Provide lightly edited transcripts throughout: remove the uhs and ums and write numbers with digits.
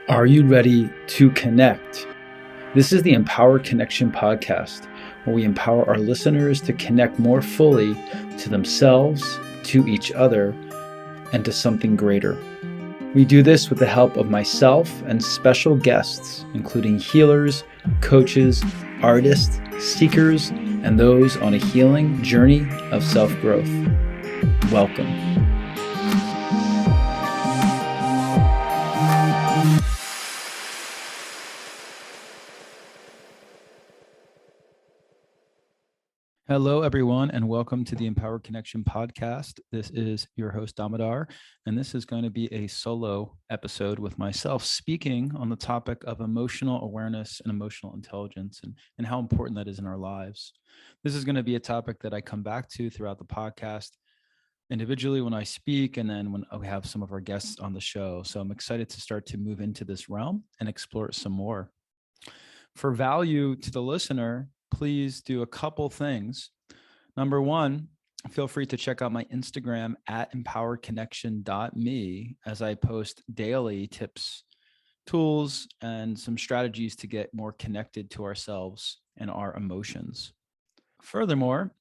Are you ready to connect? This is the Empower Connection podcast, where we empower our listeners to connect more fully to themselves, to each other, and to something greater. We do this with the help of myself and special guests, including healers, coaches, artists, seekers, and those on a healing journey of self-growth. Welcome. Hello, everyone, and welcome to the Empower Connection podcast. This is your host, Damodar, and this is going to be a solo episode with myself speaking on the topic of emotional awareness and emotional intelligence and how important that is in our lives. This is going to be a topic that I come back to throughout the podcast individually when I speak and then when we have some of our guests on the show. So I'm excited to start to move into this realm and explore it some more. For value to the listener, please do a couple things. Number one, feel free to check out my Instagram at empowerconnection.me as I post daily tips, tools, and some strategies to get more connected to ourselves and our emotions. Furthermore,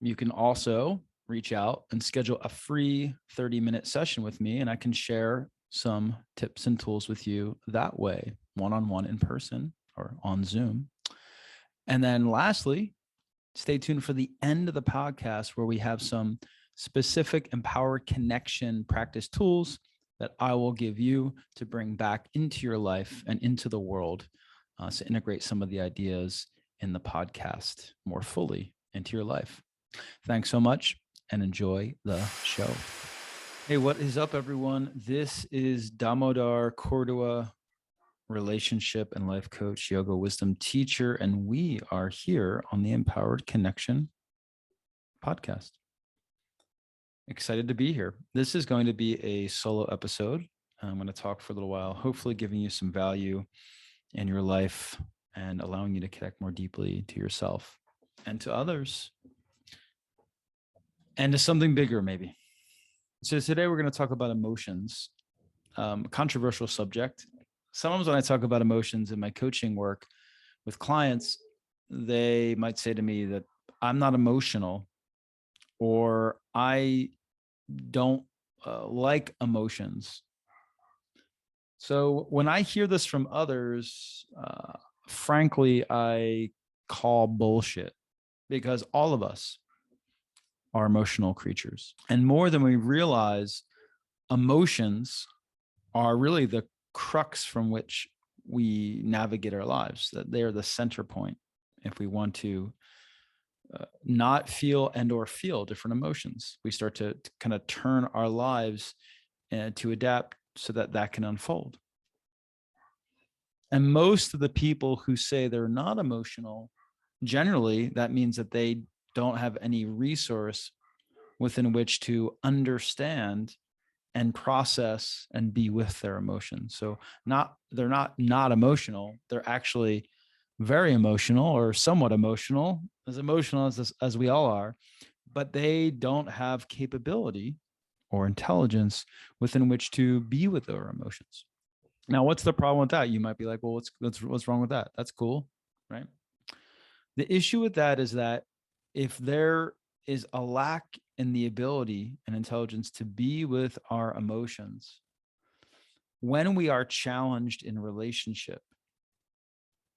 you can also reach out and schedule a free 30-minute session with me, and I can share some tips and tools with you that way, one-on-one in person or on Zoom. And then lastly, stay tuned for the end of the podcast where we have some specific Empower Connection practice tools that I will give you to bring back into your life and into the world to integrate some of the ideas in the podcast more fully into your life. Thanks so much and enjoy the show. Hey, what is up, everyone? This is Damodar Cordua, relationship and life coach, yoga wisdom teacher, and we are here on the Empowered Connection podcast. Excited to be here. This is going to be a solo episode. I'm going to talk for a little while, hopefully giving you some value in your life and allowing you to connect more deeply to yourself and to others and to something bigger, maybe. So today we're going to talk about emotions, a controversial subject. Sometimes when I talk about emotions in my coaching work with clients, they might say to me that I'm not emotional or I don't like emotions. So when I hear this from others, frankly, I call bullshit because all of us are emotional creatures. And more than we realize, emotions are really the crux from which we navigate our lives, that they are the center point if we want to not feel and or feel different emotions. We start to kind of turn our lives to adapt so that that can unfold. And most of the people who say they're not emotional, generally that means that they don't have any resource within which to understand and process and be with their emotions. So they're not emotional. They're actually very emotional or somewhat emotional as we all are, but they don't have capability or intelligence within which to be with their emotions. Now, what's the problem with that? You might be like, well, what's wrong with that? That's cool, right? The issue with that is that if there is a lack in the ability and intelligence to be with our emotions, when we are challenged in relationship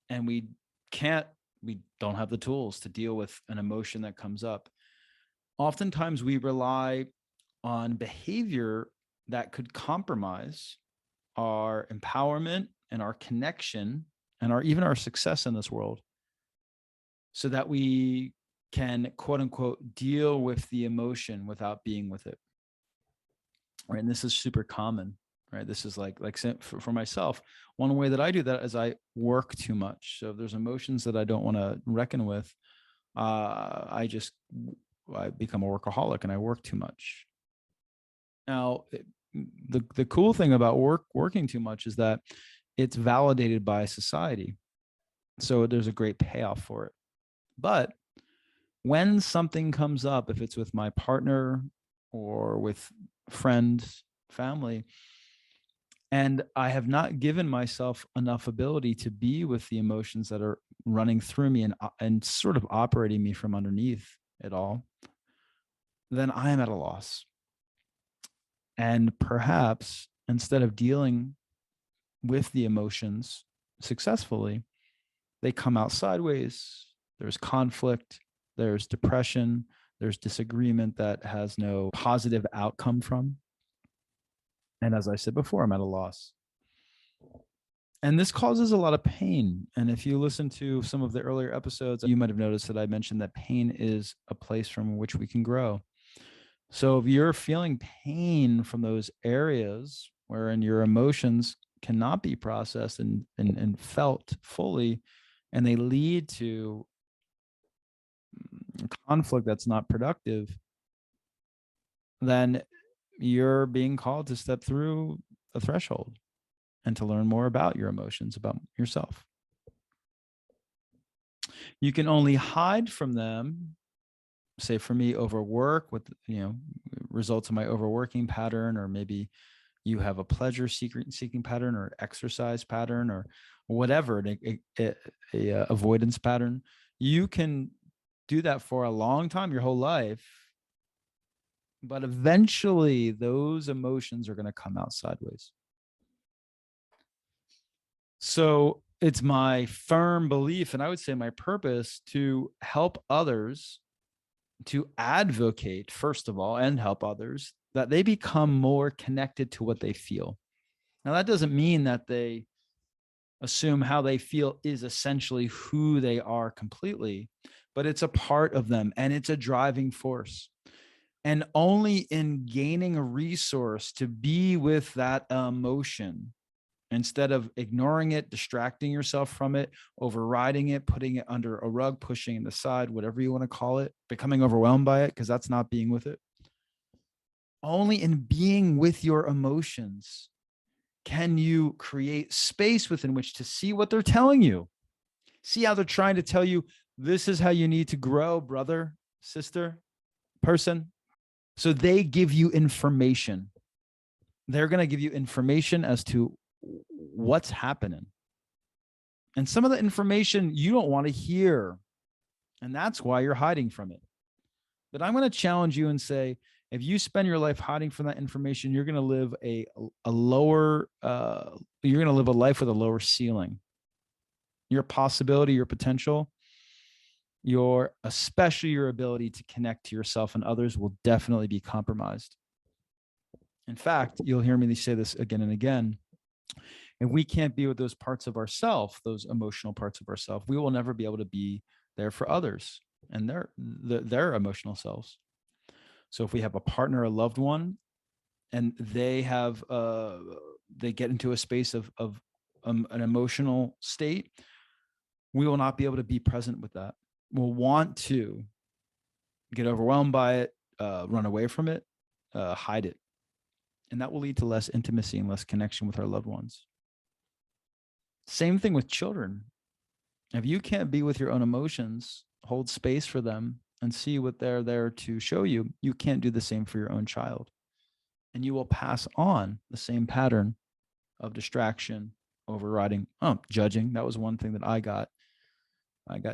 and we don't have the tools to deal with an emotion that comes up, oftentimes we rely on behavior that could compromise our empowerment and our connection and even our success in this world so that we can, quote unquote, deal with the emotion without being with it. Right. And this is super common, right? This is like for myself, one way that I do that is I work too much. So if there's emotions that I don't want to reckon with, I become a workaholic and I work too much. Now, the cool thing about working too much is that it's validated by society. So there's a great payoff for it. But when something comes up, if it's with my partner or with friends, family, And I have not given myself enough ability to be with the emotions that are running through me and sort of operating me from underneath it all, then I am at a loss. And perhaps instead of dealing with the emotions successfully, they come out sideways. There's conflict, there's depression, there's disagreement that has no positive outcome from. And as I said before, I'm at a loss. And this causes a lot of pain. And if you listen to some of the earlier episodes, you might have noticed that I mentioned that pain is a place from which we can grow. So if you're feeling pain from those areas wherein your emotions cannot be processed and felt fully, and they lead to conflict that's not productive, then you're being called to step through a threshold and to learn more about your emotions, about yourself. You can only hide from them, say for me, overwork with, results of my overworking pattern, or maybe you have a pleasure seeking pattern or exercise pattern or whatever, a avoidance pattern. You can do that for a long time, your whole life, but eventually those emotions are going to come out sideways. So it's my firm belief, and I would say my purpose, to help others, to advocate, first of all, and help others, that they become more connected to what they feel. Now, that doesn't mean that they assume how they feel is essentially who they are completely, but it's a part of them and it's a driving force. And only in gaining a resource to be with that emotion, instead of ignoring it, distracting yourself from it, overriding it, putting it under a rug, pushing it aside, whatever you want to call it, becoming overwhelmed by it, because that's not being with it. Only in being with your emotions can you create space within which to see what they're telling you. See how they're trying to tell you, this is how you need to grow, brother, sister, person. So they give you information. They're going to give you information as to what's happening. And some of the information you don't want to hear. And that's why you're hiding from it. But I'm going to challenge you and say, if you spend your life hiding from that information, you're going to live a lower, you're going to live a life with a lower ceiling. Your possibility, your potential, especially your ability to connect to yourself and others will definitely be compromised. In fact, you'll hear me say this again and again. If we can't be with those parts of ourselves, those emotional parts of ourselves, we will never be able to be there for others and their emotional selves. So if we have a partner, a loved one, and they get into a space of an emotional state, we will not be able to be present with that. We'll want to get overwhelmed by it, run away from it, hide it. And that will lead to less intimacy and less connection with our loved ones. Same thing with children. If you can't be with your own emotions, hold space for them and see what they're there to show you, you can't do the same for your own child. And you will pass on the same pattern of distraction, overriding, judging. That was one thing that I got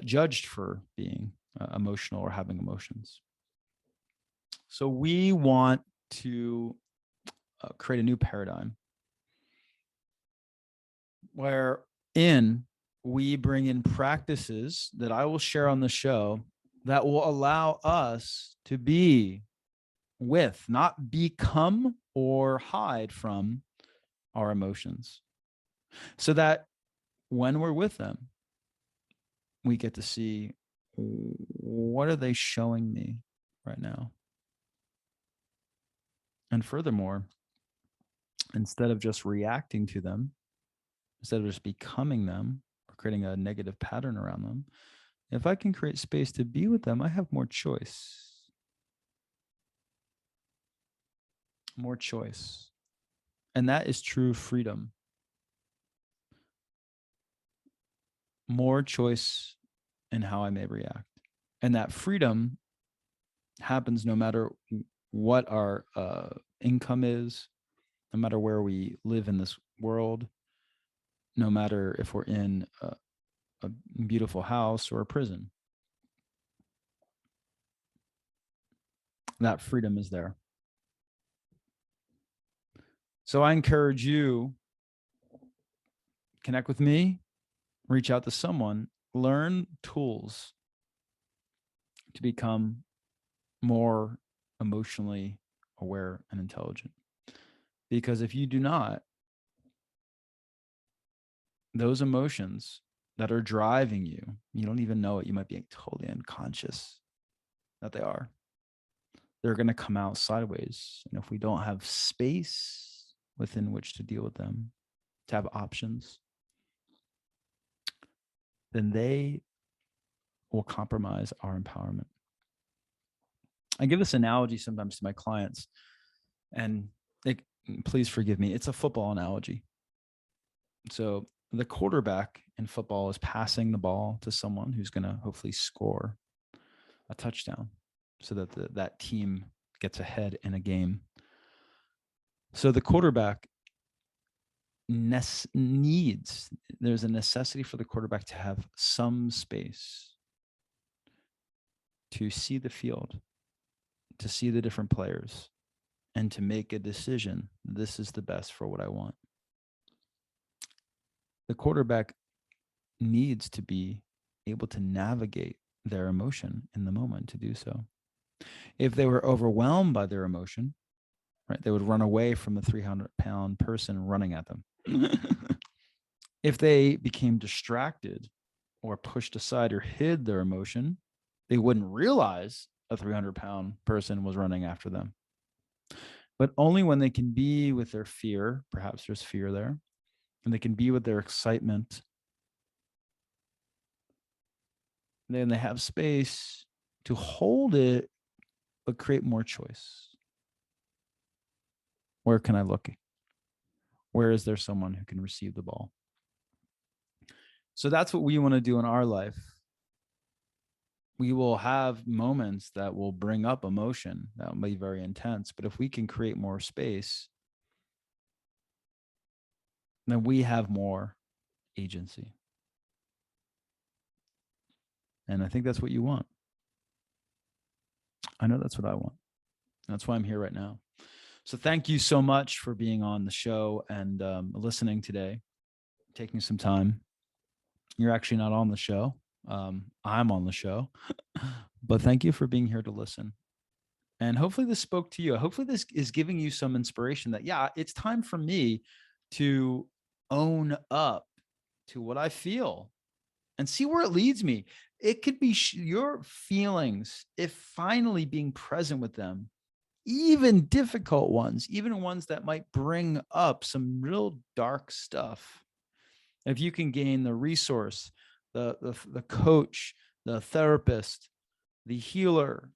judged for being emotional or having emotions. So we want to create a new paradigm wherein we bring in practices that I will share on the show that will allow us to be with, not become or hide from, our emotions, so that when we're with them, we get to see, what are they showing me right now? And furthermore, instead of just reacting to them, instead of just becoming them or creating a negative pattern around them, if I can create space to be with them, I have more choice. More choice. And that is true freedom. More choice in how I may react. And that freedom happens no matter what our income is, no matter where we live in this world, no matter if we're in a beautiful house or a prison. That freedom is there. So I encourage you, connect with me, reach out to someone, learn tools to become more emotionally aware and intelligent. Because if you do not, those emotions that are driving you, you don't even know it. You might be totally unconscious that they are. They're going to come out sideways. And if we don't have space within which to deal with them, to have options, then they will compromise our empowerment. I give this analogy sometimes to my clients, and please forgive me. It's a football analogy. So the quarterback in football is passing the ball to someone who's going to hopefully score a touchdown so that that team gets ahead in a game. So the quarterback there's a necessity for the quarterback to have some space to see the field, to see the different players, and to make a decision. This is the best for what I want. The quarterback needs to be able to navigate their emotion in the moment to do so. If they were overwhelmed by their emotion, right, they would run away from the 300-pound person running at them. If they became distracted or pushed aside or hid their emotion, they wouldn't realize a 300-pound person was running after them. But only when they can be with their fear, perhaps there's fear there, and they can be with their excitement, then they have space to hold it, but create more choice. Where can I look? Where is there someone who can receive the ball? So that's what we want to do in our life. We will have moments that will bring up emotion that will be very intense, but if we can create more space, then we have more agency. And I think that's what you want. I know that's what I want. That's why I'm here right now. So thank you so much for being on the show and listening today, taking some time. You're actually not on the show. I'm on the show, but thank you for being here to listen. And hopefully this spoke to you. Hopefully this is giving you some inspiration that, yeah, it's time for me to own up to what I feel and see where it leads me. It could be your feelings, if finally being present with them, even difficult ones, even ones that might bring up some real dark stuff. If you can gain the resource, the coach, the therapist, the healer,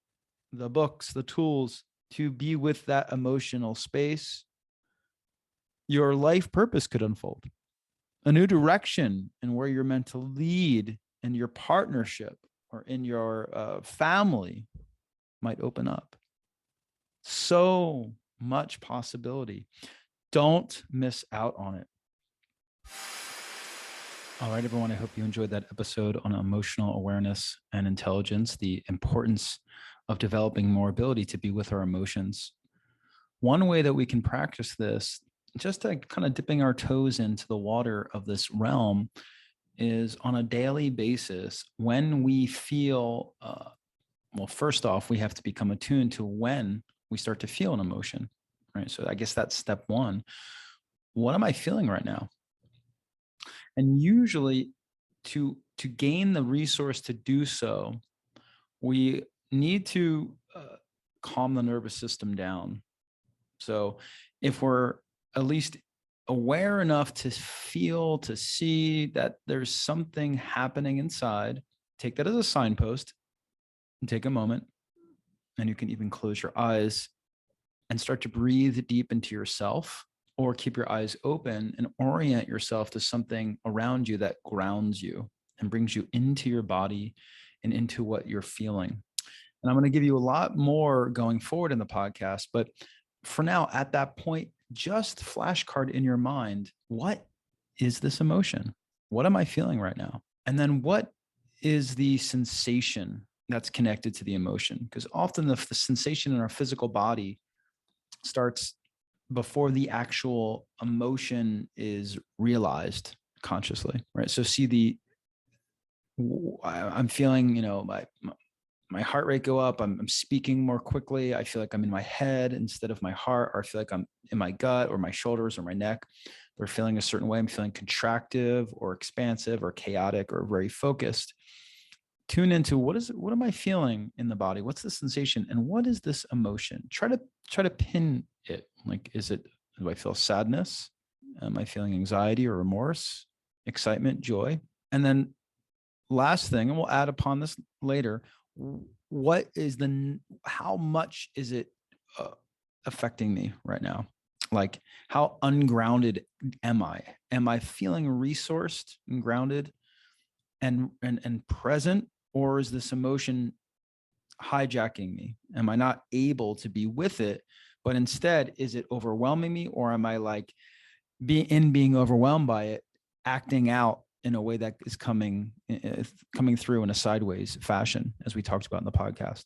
the books, the tools to be with that emotional space, your life purpose could unfold. A new direction in where you're meant to lead in your partnership or in your family might open up. So much possibility. Don't miss out on it. All right, everyone, I hope you enjoyed that episode on emotional awareness and intelligence, the importance of developing more ability to be with our emotions. One way that we can practice this, just to kind of dipping our toes into the water of this realm, is on a daily basis when we feel, well, first off, we have to become attuned to when we start to feel an emotion, right? So I guess that's step one. What am I feeling right now? And usually to gain the resource to do so, we need to calm the nervous system down. So if we're at least aware enough to feel, to see that there's something happening inside, take that as a signpost and take a moment. And you can even close your eyes and start to breathe deep into yourself, or keep your eyes open and orient yourself to something around you that grounds you and brings you into your body and into what you're feeling. And I'm going to give you a lot more going forward in the podcast, but for now, at that point, just flashcard in your mind, what is this emotion? What am I feeling right now? And then what is the sensation that's connected to the emotion? Because often the sensation in our physical body starts before the actual emotion is realized consciously, right? So see I'm feeling, my heart rate go up. I'm speaking more quickly. I feel like I'm in my head instead of my heart, or I feel like I'm in my gut or my shoulders or my neck. They're feeling a certain way. I'm feeling contractive or expansive or chaotic or very focused. Tune into what am I feeling in the body? What's the sensation? And what is this emotion? Try to pin it. Like, do I feel sadness? Am I feeling anxiety or remorse, excitement, joy? And then last thing, and we'll add upon this later, how much is it affecting me right now? Like, how ungrounded am I? Am I feeling resourced and grounded and present, or is this emotion hijacking me? Am I not able to be with it, but instead is it overwhelming me, or am I like being overwhelmed by it, acting out in a way that is coming through in a sideways fashion, as we talked about in the podcast?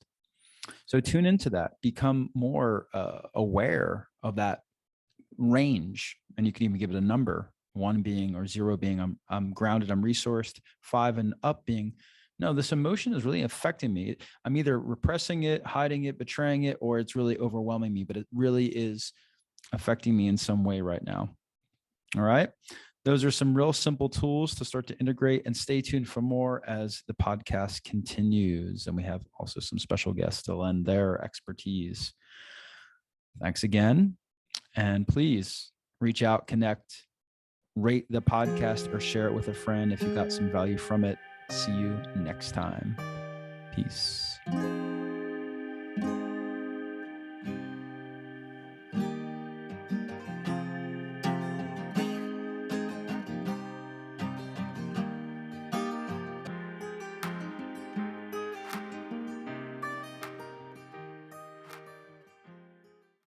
So tune into that, become more aware of that range, and you can even give it a number, 1 being or 0 being I'm grounded, I'm resourced, 5 and up being, no, this emotion is really affecting me. I'm either repressing it, hiding it, betraying it, or it's really overwhelming me, but it really is affecting me in some way right now. All right. Those are some real simple tools to start to integrate, and stay tuned for more as the podcast continues. And we have also some special guests to lend their expertise. Thanks again. And please reach out, connect, rate the podcast, or share it with a friend if you got some value from it. See you next time. Peace.